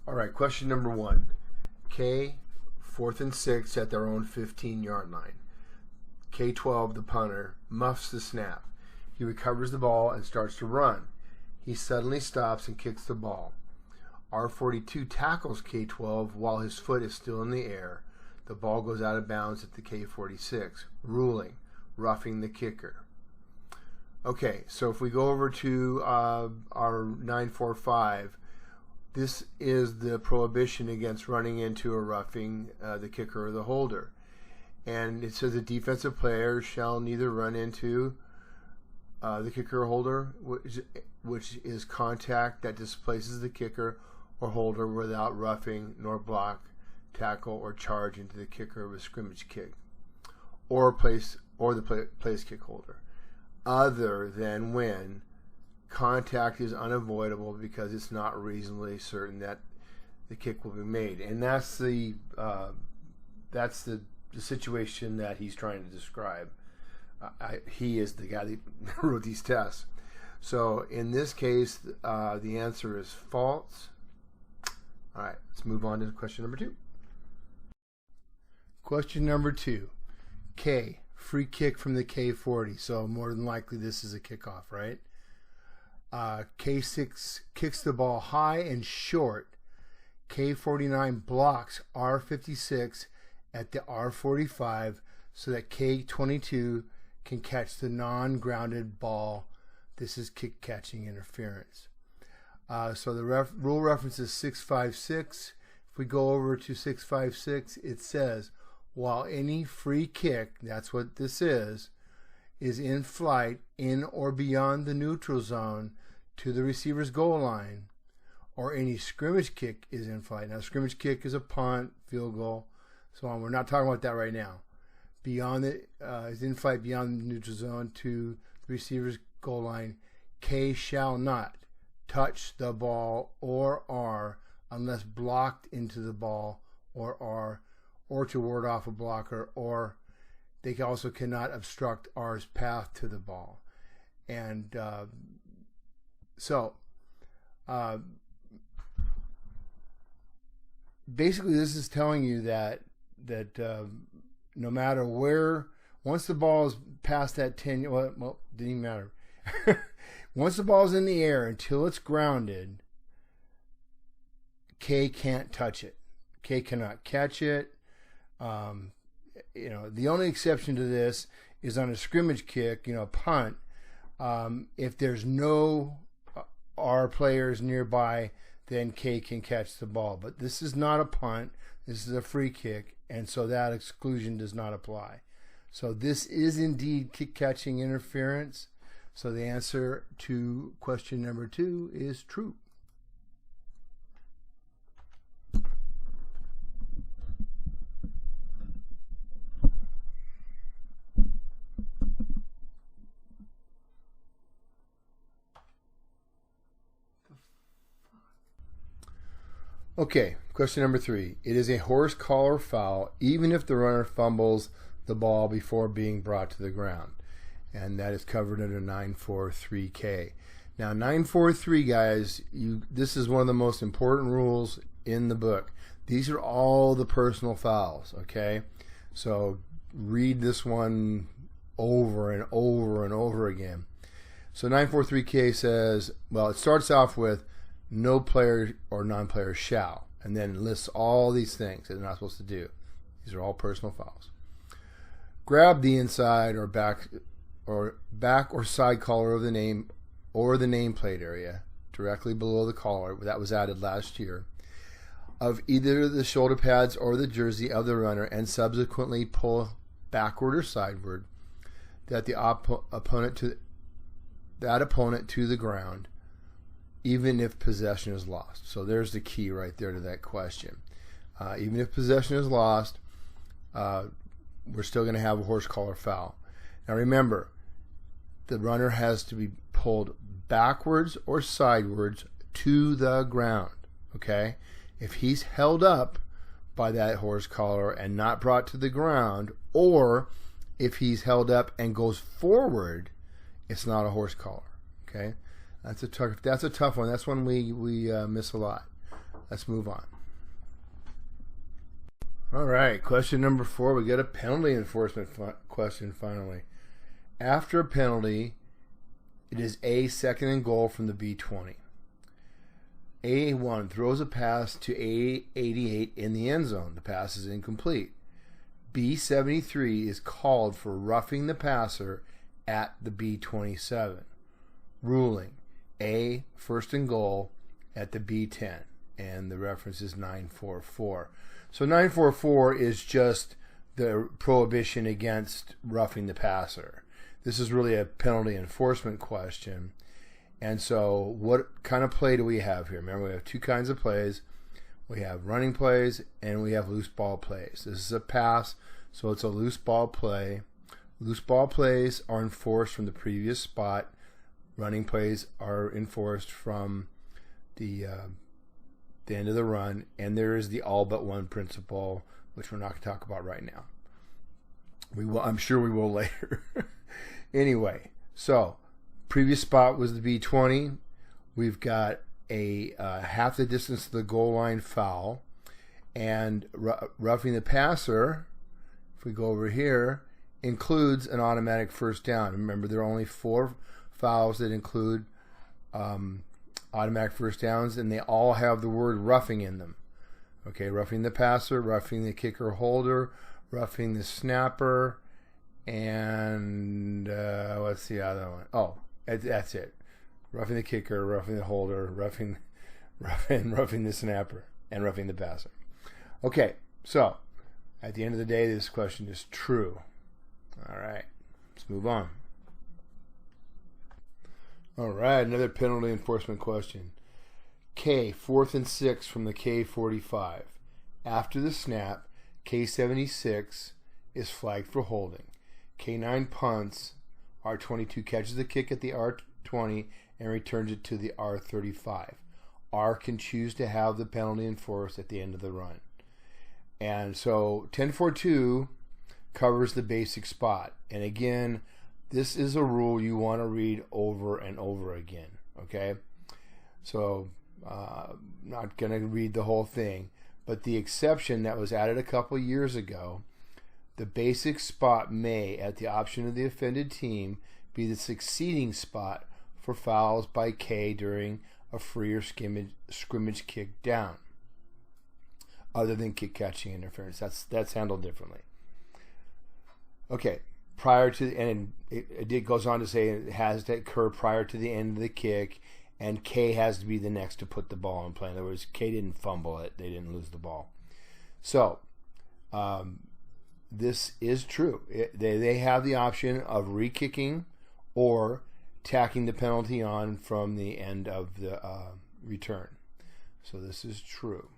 All right, question number 1. K, 4th and 6 at their own 15-yard line. K12, the punter, muffs the snap. He recovers the ball and starts to run. He suddenly stops and kicks the ball. R42 tackles K12 while his foot is still in the air. The ball goes out of bounds at the K46, ruling, roughing the kicker. Okay, so if we go over to our 945, this is the prohibition against running into or roughing the kicker or the holder. And it says a defensive player shall neither run into the kicker or holder, which is contact that displaces the kicker or holder without roughing, nor block, tackle, or charge into the kicker with a scrimmage kick, or the place kick holder, other than when contact is unavoidable because it's not reasonably certain that the kick will be made. And that's the situation that he's trying to describe. He is the guy that wrote these tests. So in this case, the answer is false. All right, let's move on to question number 2. Question number 2. K, free kick from the K40. So more than likely this is a kickoff, right? K6 kicks the ball high and short. K49 blocks R56 at the R45 so that K22 can catch the non-grounded ball. This is kick catching interference. So the rule reference is 656. If we go over to 656, it says, while any free kick, that's what this is in flight in or beyond the neutral zone to the receiver's goal line, or any scrimmage kick is in flight. Now, scrimmage kick is a punt, field goal, so on. We're not talking about that right now. Beyond it is in flight beyond the neutral zone to the receiver's goal line. K shall not touch the ball or R unless blocked into the ball or R, or to ward off a blocker, or they also cannot obstruct R's path to the ball. And basically this is telling you that no matter where, once the ball is past that 10, well, didn't even matter. Once the ball is in the air until it's grounded, K can't touch it. K cannot catch it. The only exception to this is on a scrimmage kick, punt. If there's no R players nearby, then K can catch the ball. But this is not a punt. This is a free kick, and so that exclusion does not apply. So this is indeed kick catching interference. So the answer to question number 2 is true. Okay, question number 3. It is a horse collar foul even if the runner fumbles the ball before being brought to the ground. And that is covered under 943K. Now, 943, guys, this is one of the most important rules in the book. These are all the personal fouls, okay? So read this one over and over and over again. So 943K says, well, it starts off with no player or non-player shall, and then lists all these things that they're not supposed to do. These are all personal fouls. Grab the inside or back or side collar of the name or the nameplate area directly below the collar that was added last year of either the shoulder pads or the jersey of the runner, and subsequently pull backward or sideward that the opponent to the ground, even if possession is lost. So there's the key right there to that question. Even if possession is lost, we're still going to have a horse collar foul. Now remember, the runner has to be pulled backwards or sidewards to the ground. Okay? If he's held up by that horse collar and not brought to the ground, or if he's held up and goes forward, it's not a horse collar. Okay? That's a tough one. That's one we miss a lot. Let's move on. All right, question number 4. We got a penalty enforcement question finally. After a penalty, it is A, second and goal from the B20. A1 throws a pass to A88 in the end zone. The pass is incomplete. B73 is called for roughing the passer at the B27. Ruling: A, first and goal at the B10. And the reference is 944. So 944 is just the prohibition against roughing the passer. This is really a penalty enforcement question. And so what kind of play do we have here? Remember, we have two kinds of plays. We have running plays and we have loose ball plays. This is a pass, so it's a loose ball play. Loose ball plays are enforced from the previous spot. Running plays are enforced from the end of the run. And there is the all but one principle, which we're not going to talk about right now. We will, I'm sure we will later. Anyway, so previous spot was the B20. We've got a half the distance to the goal line foul. And roughing the passer, if we go over here, includes an automatic first down. Remember, there are only 4 fouls that include automatic first downs, and they all have the word roughing in them. Okay, roughing the passer, roughing the kicker holder, roughing the snapper, and what's the other one? Oh, that's it. Roughing the kicker, roughing the holder, roughing the snapper, and roughing the passer. Okay, so at the end of the day, this question is true. All right, let's move on. All right, another penalty enforcement question. K, 4th and 6 from the K45. After the snap, K76 is flagged for holding. K9 punts. R22 catches the kick at the R20 and returns it to the R35. R can choose to have the penalty enforced at the end of the run. And so 10.4.2 covers the basic spot. And again, this is a rule you want to read over and over again. Okay? So, not going to read the whole thing. But the exception that was added a couple years ago, the basic spot may, at the option of the offended team, be the succeeding spot for fouls by K during a free or scrimmage kick down, other than kick catching interference. That's handled differently. Okay, prior to, and it goes on to say it has to occur prior to the end of the kick, and K has to be the next to put the ball in play. In other words, K didn't fumble it; they didn't lose the ball. So, this is true. They have the option of re-kicking or tacking the penalty on from the end of the return. So this is true.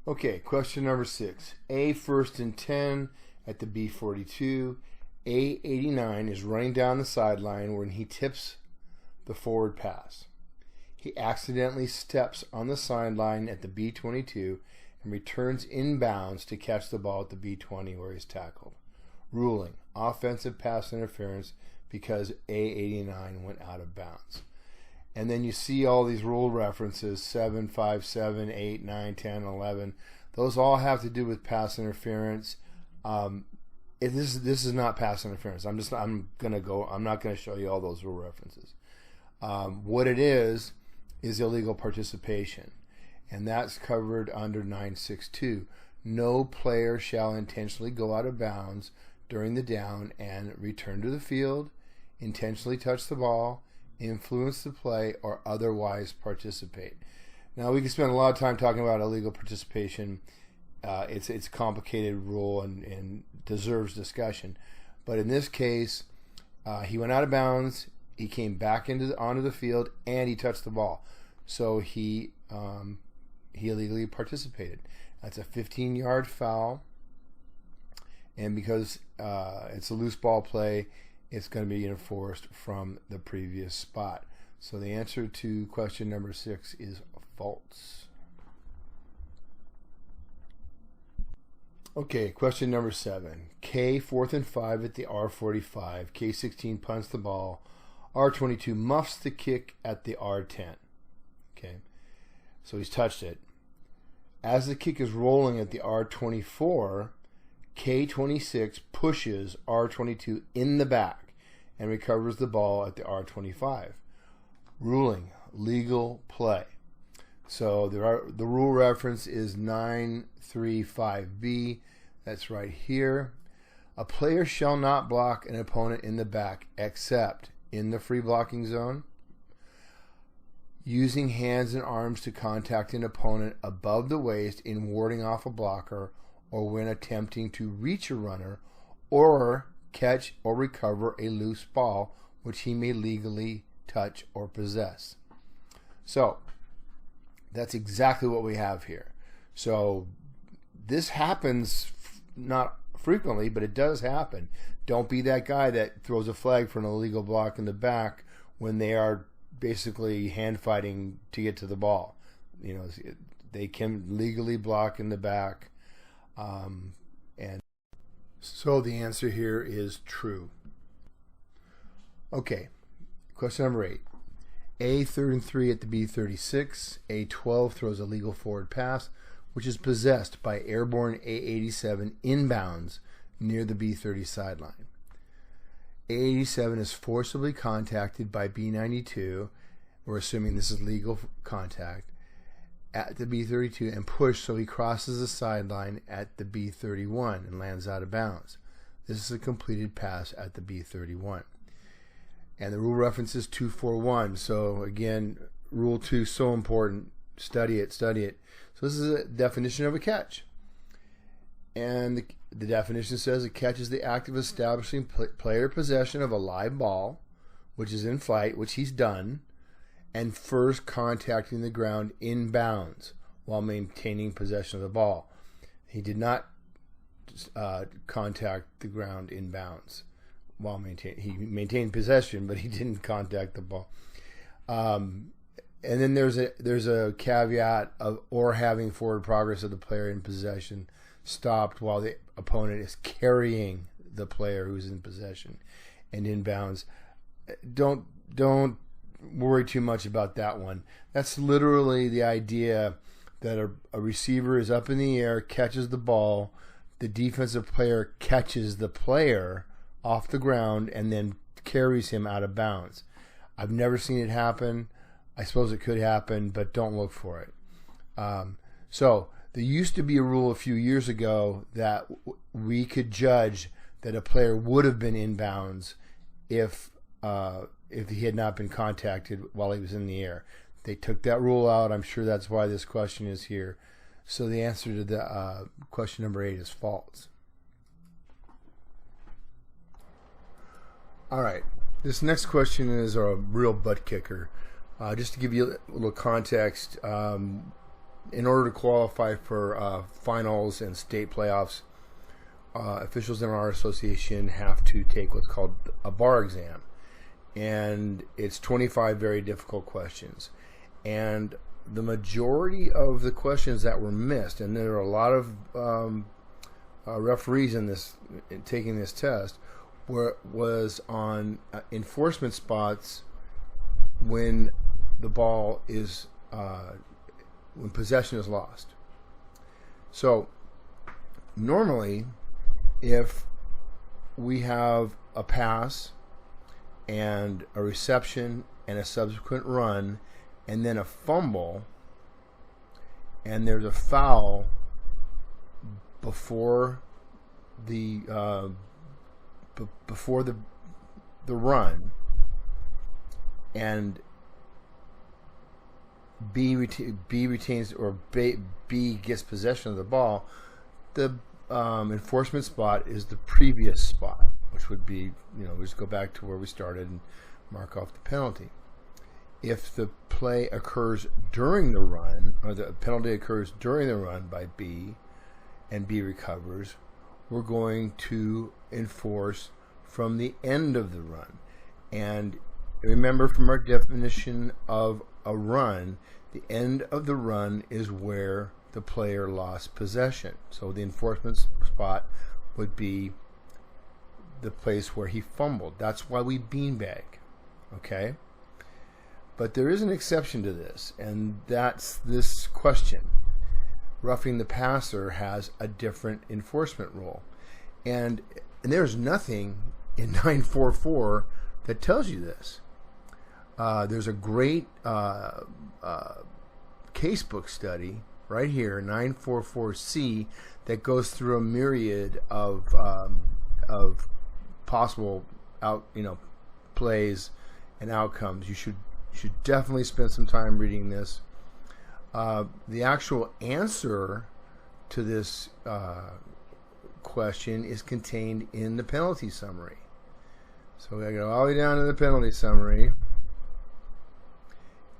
Okay, question number 6. A, 1st and 10 at the B42. A89 is running down the sideline when he tips the forward pass. He accidentally steps on the sideline at the B22 and returns inbounds to catch the ball at the B20 where he's tackled. Ruling: offensive pass interference because A89 went out of bounds. And then you see all these rule references, 7, 5, 7, 8, 9, 10, 11. Those all have to do with pass interference. This is not pass interference. I'm not going to show you all those rule references. What it is illegal participation. And that's covered under 962. No player shall intentionally go out of bounds during the down and return to the field, intentionally touch the ball, influence the play, or otherwise participate. Now, we can spend a lot of time talking about illegal participation. It's a complicated rule and deserves discussion. But in this case, he went out of bounds, he came back onto the field, and he touched the ball. So he illegally participated. That's a 15-yard foul. And because it's a loose ball play, it's going to be enforced from the previous spot. So the answer to question number 6 is false. Okay, question number 7. K, 4th and 5 at the R45. K16 punts the ball. R22 muffs the kick at the R10. Okay, so he's touched it. As the kick is rolling at the R24, K26 pushes R22 in the back and recovers the ball at the R25. Ruling, legal play. So the rule reference is 935B. That's right here. A player shall not block an opponent in the back except in the free blocking zone, using hands and arms to contact an opponent above the waist in warding off a blocker, or when attempting to reach a runner or catch or recover a loose ball which he may legally touch or possess. So that's exactly what we have here. So this happens not frequently, but it does happen. Don't be that guy that throws a flag for an illegal block in the back when they are basically hand fighting to get to the ball. You know, they can legally block in the back. And so the answer here is true. Okay, question number 8. A 3rd and 3 at the B36. A12 throws a legal forward pass, which is possessed by airborne A87 inbounds near the B30 sideline. A87 is forcibly contacted by B92, we're assuming this is legal contact, at the B32 and pushed so he crosses the sideline at the B31 and lands out of bounds. This is a completed pass at the B31. And the rule reference is 241. So again, rule 2 is so important. Study it, study it. So this is a definition of a catch. And the definition says a catch is the act of establishing player possession of a live ball, which is in flight, which he's done, and first contacting the ground in bounds while maintaining possession of the ball. He did not contact the ground in bounds while he maintained possession, but he didn't contact the ball. And then there's a caveat of or having forward progress of the player in possession stopped while the opponent is carrying the player who's in possession and in bounds. Don't worry too much about that one. That's literally the idea that a receiver is up in the air, catches the ball, the defensive player catches the player off the ground and then carries him out of bounds. I've never seen it happen. I suppose it could happen, but don't look for it. So there used to be a rule a few years ago that we could judge that a player would have been in bounds if he had not been contacted while he was in the air. They took that rule out. I'm sure that's why this question is here. So the answer to the question number 8 is false. All right. This next question is a real butt kicker. Just to give you a little context, in order to qualify for finals and state playoffs, officials in our association have to take what's called a bar exam. And it's 25 very difficult questions. And the majority of the questions that were missed, and there are a lot of referees in taking this test, was on enforcement spots when the ball is when possession is lost. So normally, if we have a pass and a reception and a subsequent run and then a fumble and there's a foul before the run and B retains or B gets possession of the ball, the enforcement spot is the previous spot, which would be, we just go back to where we started and mark off the penalty. If the play occurs during the run, or the penalty occurs during the run by B, and B recovers, we're going to enforce from the end of the run. And remember from our definition of a run, the end of the run is where the player lost possession. So the enforcement spot would be the place where he fumbled. That's why we beanbag. okay? But there is an exception to this, and that's this question. Roughing the passer has a different enforcement rule. And there's nothing in 944 that tells you this. There's a great casebook study right here, 944C, that goes through a myriad of possible plays and outcomes. You should definitely spend some time reading this. The actual answer to this question is contained in the penalty summary. So we go all the way down to the penalty summary,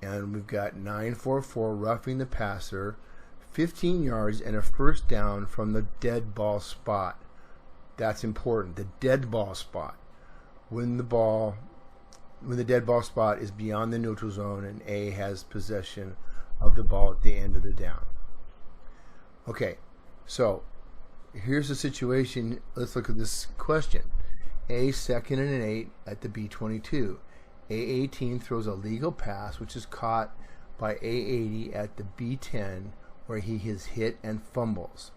and we've got 944 roughing the passer, 15 yards and a first down from the dead ball spot. That's important. The dead ball spot. When the dead ball spot is beyond the neutral zone and A has possession of the ball at the end of the down. Okay, so here's the situation. Let's look at this question. A second and an 8 at the B22. A18 throws a legal pass, which is caught by A80 at the B10, where he is hit and fumbles.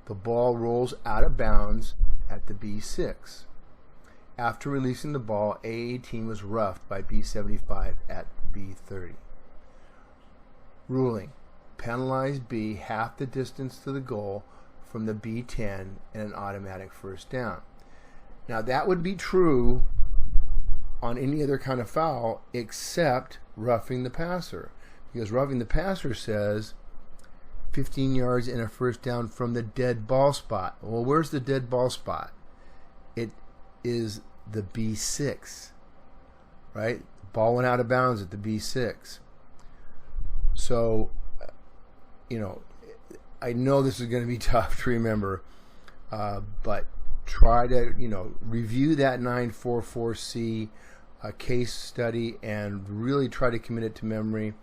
The ball rolls out of bounds at the B6. After releasing the ball, A18 was roughed by B75 at B30. Ruling: penalize B half the distance to the goal from the B10 and an automatic first down. Now that would be true on any other kind of foul except roughing the passer, because roughing the passer says 15 yards and a first down from the dead ball spot. Well, where's the dead ball spot? It is the B6, right? Ball went out of bounds at the B6. So, I know this is going to be tough to remember, but try to, review that 944C case study and really try to commit it to memory.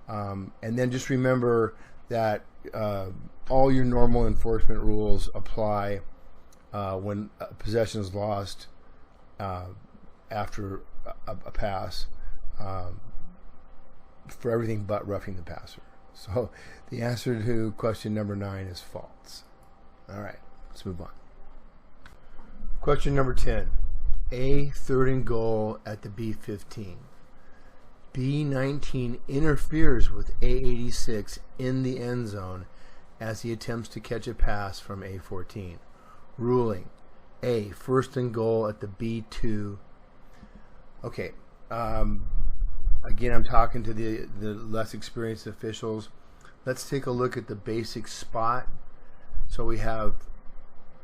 And then just remember that all your normal enforcement rules apply when possession is lost after a pass for everything but roughing the passer. So the answer to question number 9 is false. All right, let's move on. Question number 10. A third and goal at the B15. B19 interferes with A86 in the end zone as he attempts to catch a pass from A14. Ruling: A, first and goal at the B2. Okay, again, I'm talking to the less experienced officials. Let's take a look at the basic spot. So we have,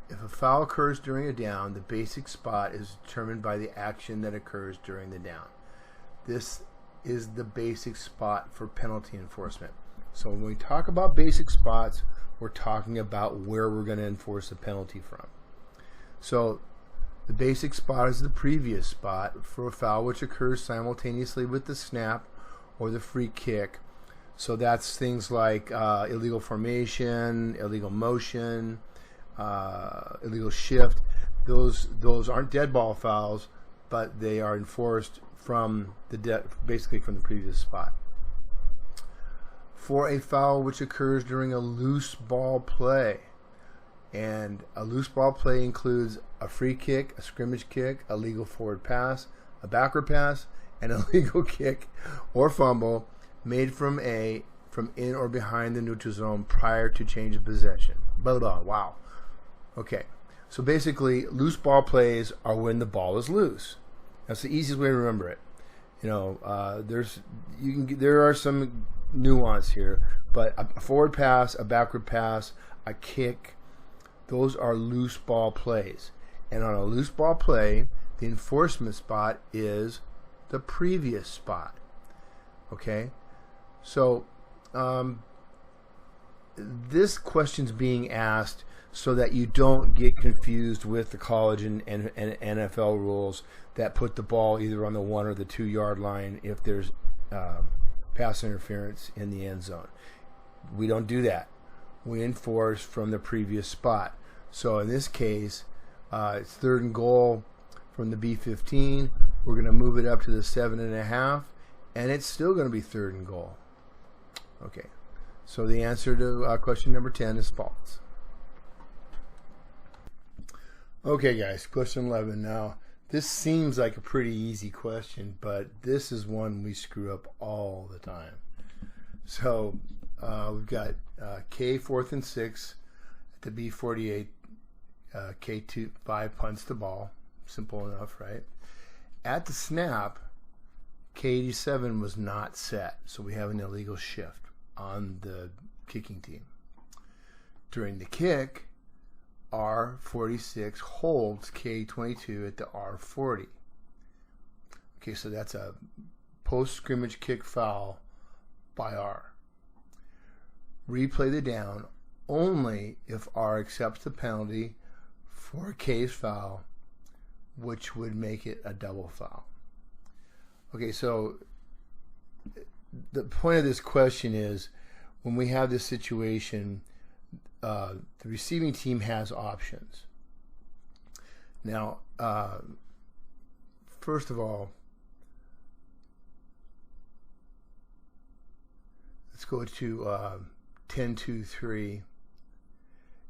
if a foul occurs during a down, the basic spot is determined by the action that occurs during the down. This is the basic spot for penalty enforcement. So when we talk about basic spots, we're talking about where we're going to enforce the penalty from. So the basic spot is the previous spot for a foul which occurs simultaneously with the snap or the free kick. So that's things like illegal formation, illegal motion, illegal shift. Those aren't dead ball fouls, but they are enforced from basically from the previous spot. For a foul which occurs during a loose ball play, and a loose ball play includes a free kick, a scrimmage kick, a legal forward pass, a backward pass, and a legal kick or fumble made from in or behind the neutral zone prior to change of possession. Blah, blah, blah. Wow. Okay. So basically, loose ball plays are when the ball is loose. That's the easiest way to remember it. There are some nuance here, but a forward pass, a backward pass, a kick, those are loose ball plays. And on a loose ball play, the enforcement spot is the previous spot. Okay? So, this question's being asked so that you don't get confused with the college and NFL rules that put the ball either on the 1 or the 2 yard line if there's pass interference in the end zone. We don't do that. We enforce from the previous spot. So in this case, it's third and goal from the B15. We're going to move it up to the 7.5, and it's still going to be 3rd and goal. Okay, so the answer to question number 10 is false. Okay guys, question 11. Now, this seems like a pretty easy question, but this is one we screw up all the time. So we've got K 4th and 6 at the B48. K 5 punts the ball. Simple enough, right? At the snap, K87 was not set, so we have an illegal shift on the kicking team. During the kick, R46 holds K22 at the R40. Okay, so that's a post-scrimmage kick foul by R. Replay the down only if R accepts the penalty for K's foul, which would make it a double foul. Okay, so the point of this question is when we have this situation, the receiving team has options. Now, first of all, let's go to 10.2.3.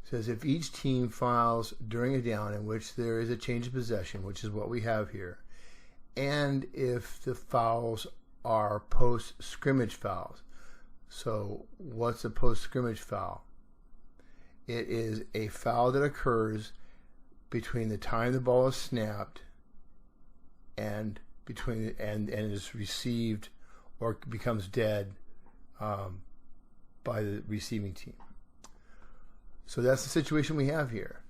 It says if each team fouls during a down in which there is a change of possession, which is what we have here, and if the fouls are post-scrimmage fouls. So what's a post-scrimmage foul? It is a foul that occurs between the time the ball is snapped and between and is received or becomes dead by the receiving team. So that's the situation we have here.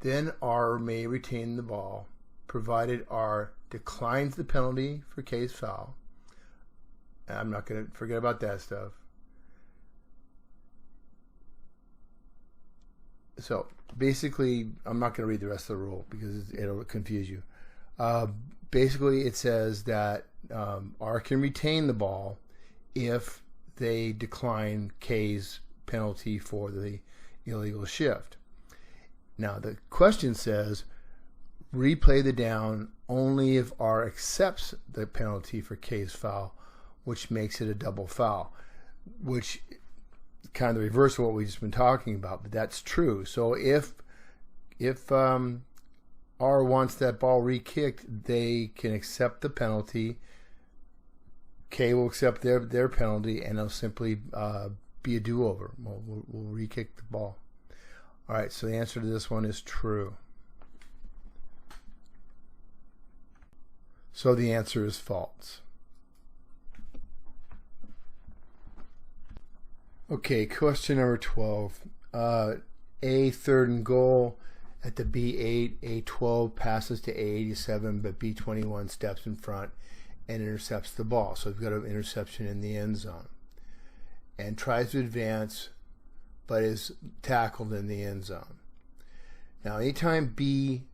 Then R may retain the ball, provided R declines the penalty for K's foul. And I'm not going to forget about that stuff. So basically, I'm not going to read the rest of the rule because it'll confuse you. Basically, it says that R can retain the ball if they decline K's penalty for the illegal shift. Now, the question says, replay the down only if R accepts the penalty for K's foul, which makes it a double foul, which kind of the reverse of what we've just been talking about, but that's true. So if R wants that ball re-kicked, they can accept the penalty. K will accept their penalty, and it'll simply be a do-over. We'll re-kick the ball. All right, so the answer to this one is true. So the answer is false. Okay, question number 12. A 3rd and goal at the B8. A12 passes to A87, but B21 steps in front and intercepts the ball. So we've got an interception in the end zone. And tries to advance, but is tackled in the end zone. Now, anytime B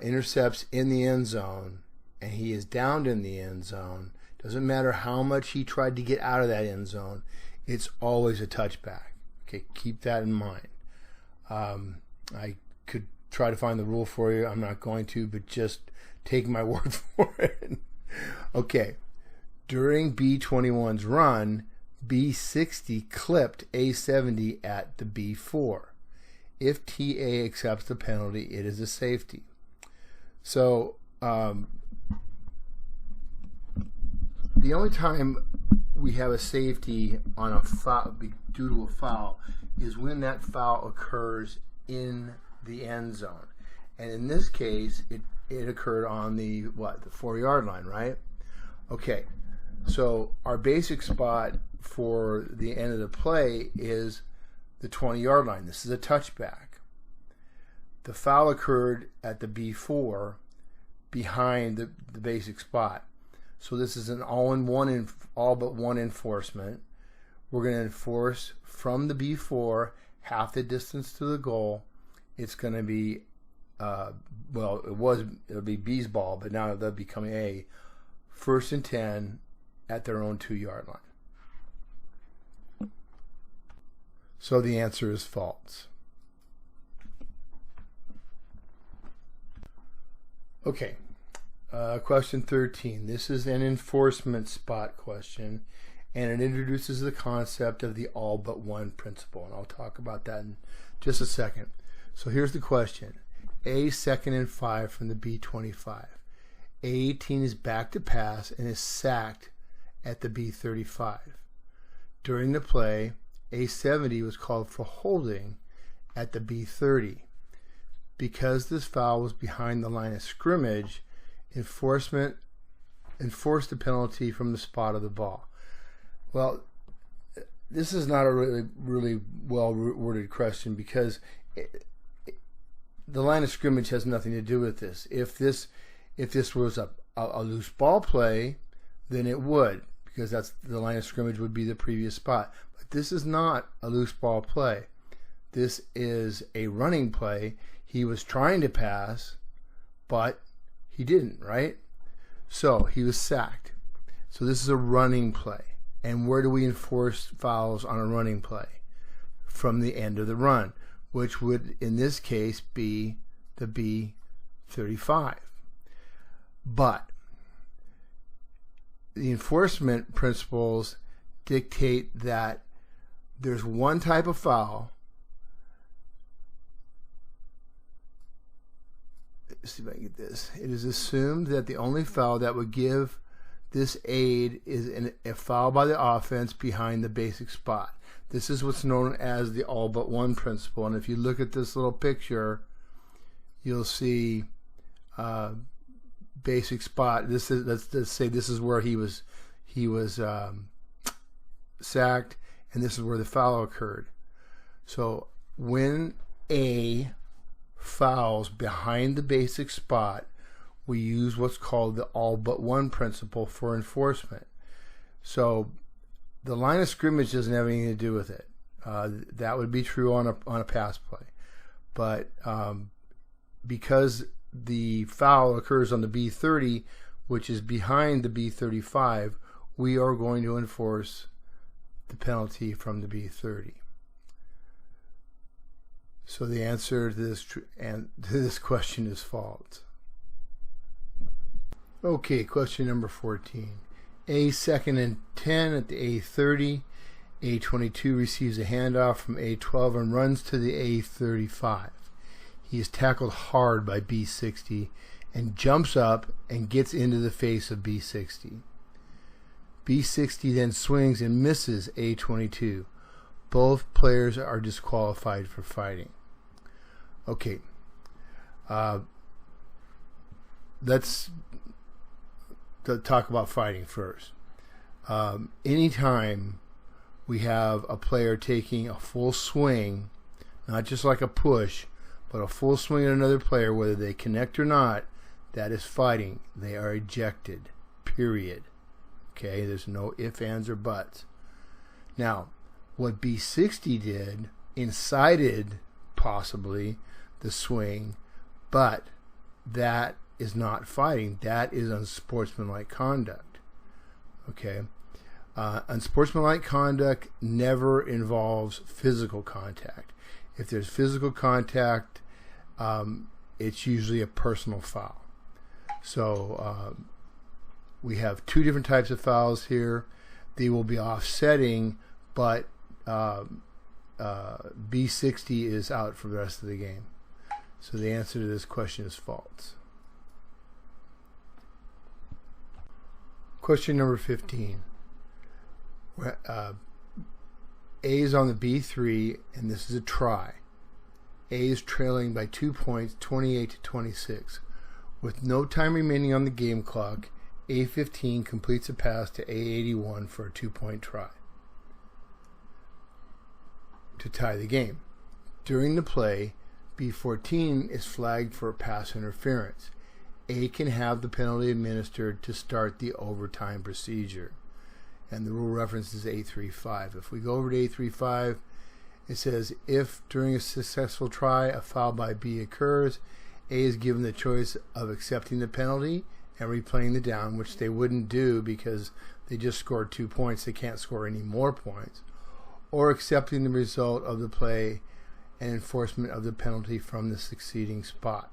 intercepts in the end zone and he is downed in the end zone, doesn't matter how much he tried to get out of that end zone, it's always a touchback. Okay, keep that in mind. I could try to find the rule for you. I'm not going to, but just take my word for it. Okay, during B21's run, B60 clipped A70 at the B4. If TA accepts the penalty, it is a safety. So the only time we have a safety on a foul due to a foul is when that foul occurs in the end zone. And in this case, it occurred on the 4-yard line, right? Okay, so our basic spot for the end of the play is the 20-yard line. This is a touchback. The foul occurred at the B4 behind the basic spot. So this is an all but one enforcement. We're going to enforce from the B4 half the distance to the goal. It's going to be it'll be B's ball, but now they'll become A. 1st and 10 at their own 2-yard line. So the answer is false. Okay, Question 13. This is an enforcement spot question, and it introduces the concept of the all but one principle, and I'll talk about that in just a second. So here's the question. A 2nd and 5 from the B25. A18 is back to pass and is sacked at the B35. During the play, A70 was called for holding at the B30. Because this foul was behind the line of scrimmage, enforcement enforced the penalty from the spot of the ball. Well, this is not a really well worded question, because the line of scrimmage has nothing to do with this. If this was a loose ball play, then it would, because that's the line of scrimmage would be the previous spot. But this is not a loose ball play. This is a running play. He was trying to pass, but he didn't, right? So he was sacked. So this is a running play. And where do we enforce fouls on a running play? From the end of the run, which would in this case be the B35. But the enforcement principles dictate that there's one type of foul. Let's see if I can get this. It is assumed that the only foul that would give this aid is a foul by the offense behind the basic spot. This is what's known as the all but one principle. And if you look at this little picture, you'll see basic spot. This is, let's say this is where he was sacked, and this is where the foul occurred. So when A fouls behind the basic spot, we use what's called the all but one principle for enforcement. So the line of scrimmage doesn't have anything to do with it. That would be true on a pass play. But because the foul occurs on the B30, which is behind the B35, we are going to enforce the penalty from the B30. So the answer to this question is false. Okay, question number 14. A 2nd and 10 at the A30. A22 receives a handoff from A12 and runs to the A35. He is tackled hard by B60 and jumps up and gets into the face of B60. B60 then swings and misses A22. Both players are disqualified for fighting. Okay, let's talk about fighting first. Anytime we have a player taking a full swing, not just like a push, but a full swing at another player, whether they connect or not, that is fighting. They are ejected, period. Okay, there's no ifs, ands, or buts. Now, what B60 did, incited possibly the swing, but that is not fighting. That is unsportsmanlike conduct. Okay, unsportsmanlike conduct never involves physical contact. If there's physical contact, it's usually a personal foul. So we have two different types of fouls here. They will be offsetting, but B60 is out for the rest of the game. So the answer to this question is false. Question number 15. A is on the B3, and this is a try. A is trailing by 2 points, 28-26. With no time remaining on the game clock, A15 completes a pass to A81 for a 2-point try to tie the game. During the play, B14 is flagged for pass interference. A can have the penalty administered to start the overtime procedure. And the rule reference is A35. If we go over to A35, it says, if during a successful try a foul by B occurs, A is given the choice of accepting the penalty and replaying the down, which they wouldn't do because they just scored 2 points. They can't score any more points. Or accepting the result of the play and enforcement of the penalty from the succeeding spot.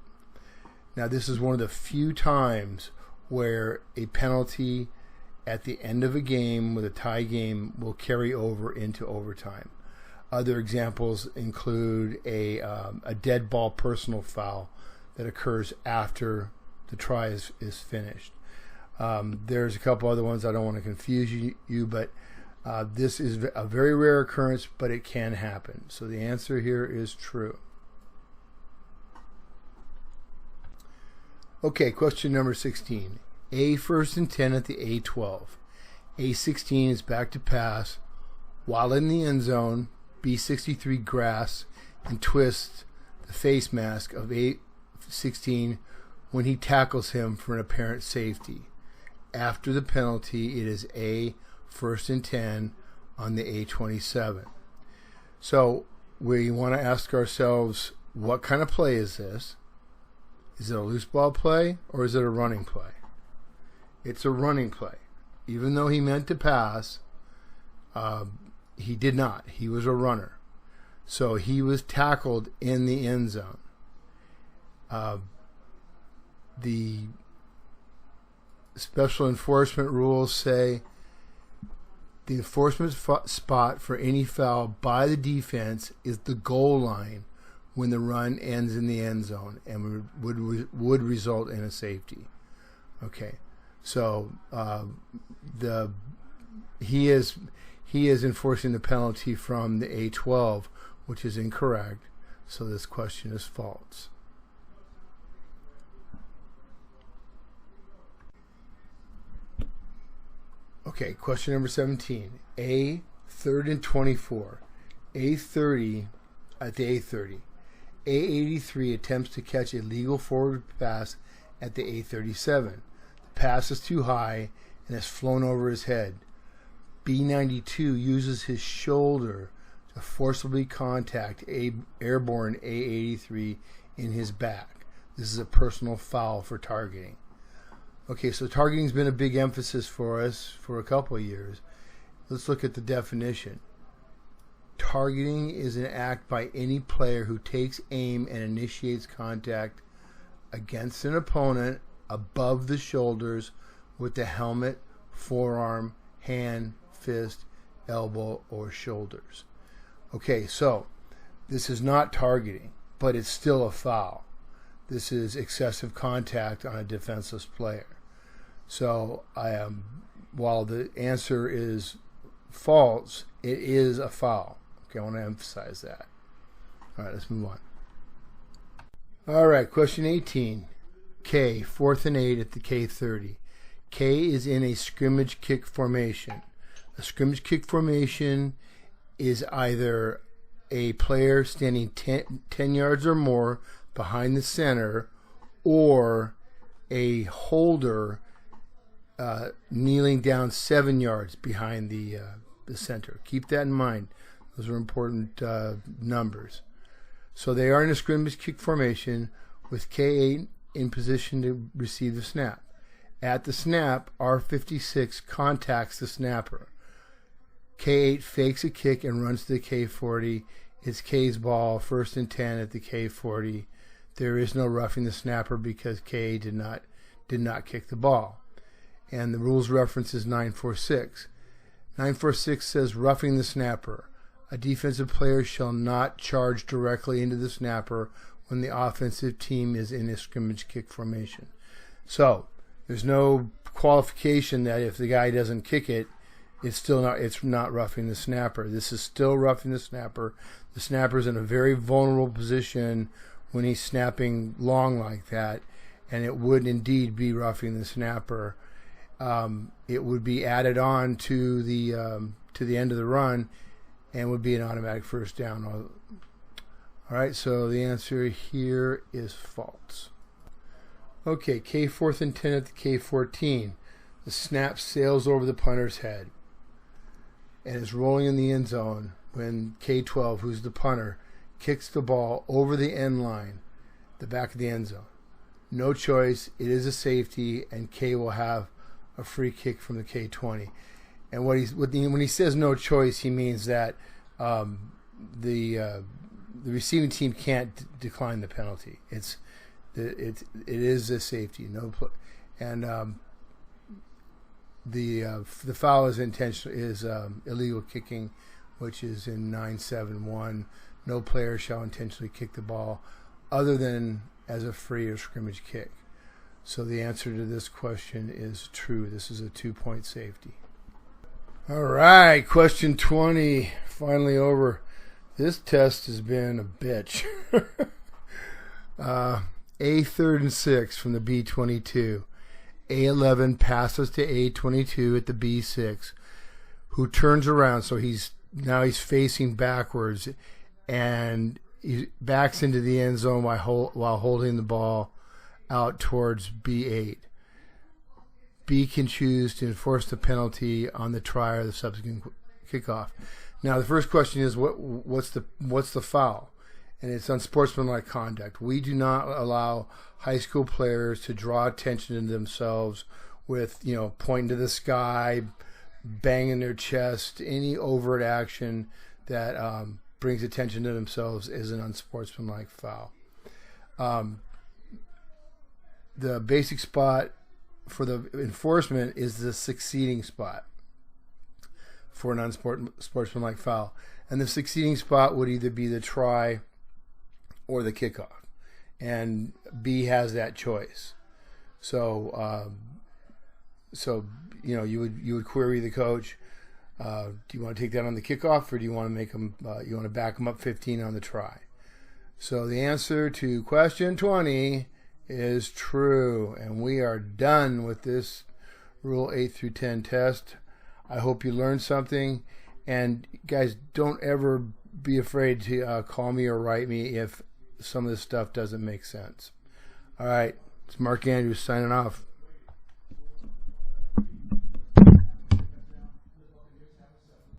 Now, this is one of the few times where a penalty at the end of a game with a tie game will carry over into overtime. Other examples include a dead ball personal foul that occurs after the try is finished. There's a couple other ones. I don't want to confuse you, but this is a very rare occurrence, but it can happen. So the answer here is true. Okay, question number 16. A first and 10 at the A12. A16 is back to pass. While in the end zone, B63 grasps and twists the face mask of A16 when he tackles him for an apparent safety. After the penalty, it is A first and 10 on the A27. So we want to ask ourselves, what kind of play is this? Is it a loose ball play or is it a running play? It's a running play. Even though he meant to pass, he did not. He was a runner. So he was tackled in the end zone. The special enforcement rules say the enforcement spot for any foul by the defense is the goal line when the run ends in the end zone and would result in a safety. Okay, so he is enforcing the penalty from the A12, which is incorrect. So this question is false. Okay, question number 17. A third and 24. A30 at the A30. A83 attempts to catch a legal forward pass at the A37. The pass is too high and has flown over his head. B92 uses his shoulder to forcibly contact airborne A83 in his back. This is a personal foul for targeting. Okay, so targeting's been a big emphasis for us for a couple of years. Let's look at the definition. Targeting is an act by any player who takes aim and initiates contact against an opponent above the shoulders with the helmet, forearm, hand, fist, elbow, or shoulders. Okay, so this is not targeting, but it's still a foul. This is excessive contact on a defenseless player. So while the answer is false, it is a foul. Okay, I want to emphasize that. All right, let's move on. All right, question 18. K, 4th and 8 at the K30. K is in a scrimmage kick formation. A scrimmage kick formation is either a player standing 10 yards or more behind the center, or a holder kneeling down 7 yards behind the center. Keep that in mind. Those are important numbers. So they are in a scrimmage kick formation with K8 in position to receive the snap. At the snap, R56 contacts the snapper. K8 fakes a kick and runs to the K40. It's K's ball, 1st and 10 at the K40. There is no roughing the snapper because K8 did not kick the ball. And the rules reference is 946. 946 says roughing the snapper. A defensive player shall not charge directly into the snapper when the offensive team is in a scrimmage kick formation. So there's no qualification that if the guy doesn't kick it, it's not roughing the snapper. This is still roughing the snapper. The snapper's in a very vulnerable position when he's snapping long like that, and it would indeed be roughing the snapper. It would be added on to the end of the run and would be an automatic first down. All right, so the answer here is false. Okay, K 4th and 10 at the K14. The snap sails over the punter's head and is rolling in the end zone when K12, who's the punter, kicks the ball over the end line, the back of the end zone. No choice, it is a safety, and K will have a free kick from the K20. And when he says no choice, he means that the receiving team can't decline the penalty. It is a safety. And the foul is illegal kicking, which is in 971. No player shall intentionally kick the ball other than as a free or scrimmage kick. So the answer to this question is true. This is a 2-point safety. All right, question 20, finally over. This test has been a bitch. A 3rd and 6 from the B22. A11 passes to A22 at the B6, who turns around. So he's facing backwards, and he backs into the end zone while holding the ball out towards B8. B can choose to enforce the penalty on the try or the subsequent kickoff. Now, the first question is what's the foul? And it's unsportsmanlike conduct. We do not allow high school players to draw attention to themselves with, pointing to the sky, banging their chest. Any overt action that brings attention to themselves is an unsportsmanlike foul. The basic spot for the enforcement is the succeeding spot for an unsportsmanlike foul. And the succeeding spot would either be the try or the kickoff. And B has that choice. So, you would query the coach. Do you want to take that on the kickoff, or do you want to make them? You want to back them up 15 on the try? So the answer to question 20 is true, and we are done with this Rule 8 through 10 test. I hope you learned something, and guys, don't ever be afraid to call me or write me if some of this stuff doesn't make sense. All right, it's Mark Andrews signing off.